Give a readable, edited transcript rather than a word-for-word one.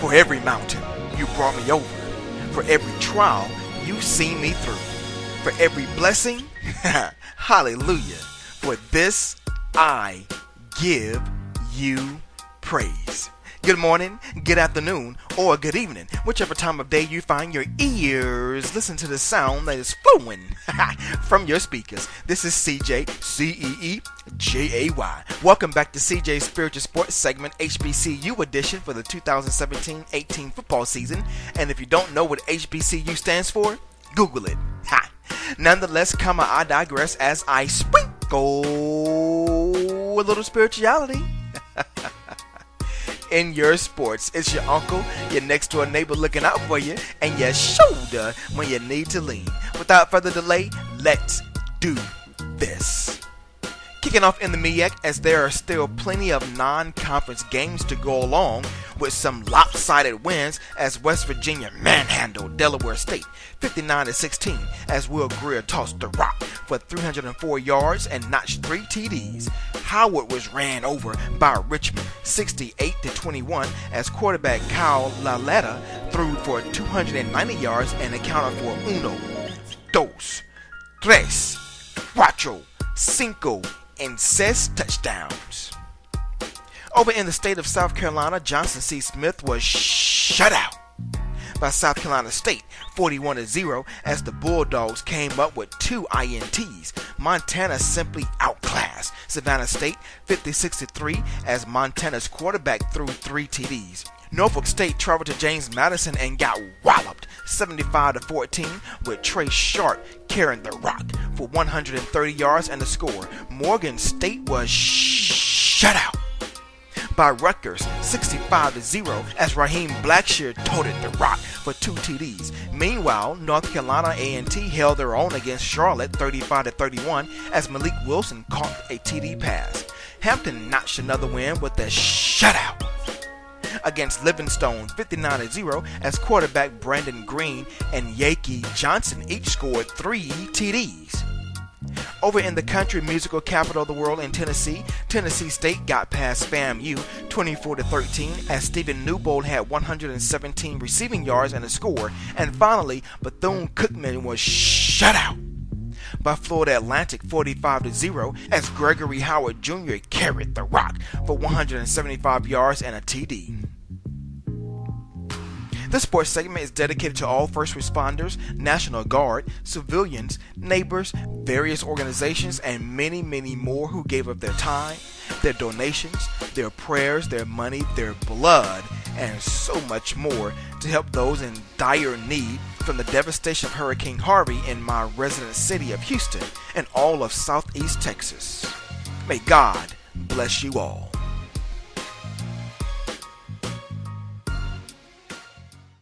For every mountain, you brought me over. For every trial, you've seen me through. For every blessing, hallelujah. For this I give you praise. Good morning, good afternoon, or good evening, whichever time of day you find your ears. Listen to the sound that is flowing from your speakers. This is CJ, C-E-E-J-A-Y. Welcome back to CJ's Spiritual Sports segment, HBCU edition for the 2017-18 football season. And if you don't know what HBCU stands for, Google it. Nonetheless, I digress as I sprinkle a little spirituality in your sports. It's your uncle, your next door neighbor looking out for you, and your shoulder when you need to lean. Without further delay, let's do this. Kicking off in the MEAC, as there are still plenty of non-conference games to go along with some lopsided wins as West Virginia manhandled Delaware State 59-16 as Will Greer tossed the rock for 304 yards and notched 3 TDs. Howard was ran over by Richmond 68-21 as quarterback Kyle Laletta threw for 290 yards and accounted for 1, 2, 3, 4, 5, and 6 touchdowns. Over in the state of South Carolina, Johnson C. Smith was shut out by South Carolina State 41-0 as the Bulldogs came up with 2 INTs. Montana simply outclassed Savannah State 56-3 as Montana's quarterback threw 3 TDs. Norfolk State traveled to James Madison and got walloped 75-14 with Trey Sharp carrying the rock for 130 yards and a score. Morgan State was shut out by Rutgers 65-0 as Raheem Blackshear toted the rock for 2 TDs. Meanwhile, North Carolina A&T held their own against Charlotte 35-31 as Malik Wilson caught a TD pass. Hampton notched another win with a shutout against Livingstone 59-0 as quarterback Brandon Green and Yaki Johnson each scored 3 TDs. Over in the country musical capital of the world in Tennessee, Tennessee State got past FAMU 24-13 as Stephen Newbold had 117 receiving yards and a score. And finally, Bethune-Cookman was shut out by Florida Atlantic 45-0 as Gregory Howard Jr. carried the rock for 175 yards and a TD. This sports segment is dedicated to all first responders, National Guard, civilians, neighbors, various organizations, and many, many more who gave up their time, their donations, their prayers, their money, their blood, and so much more to help those in dire need from the devastation of Hurricane Harvey in my resident city of Houston and all of Southeast Texas. May God bless you all.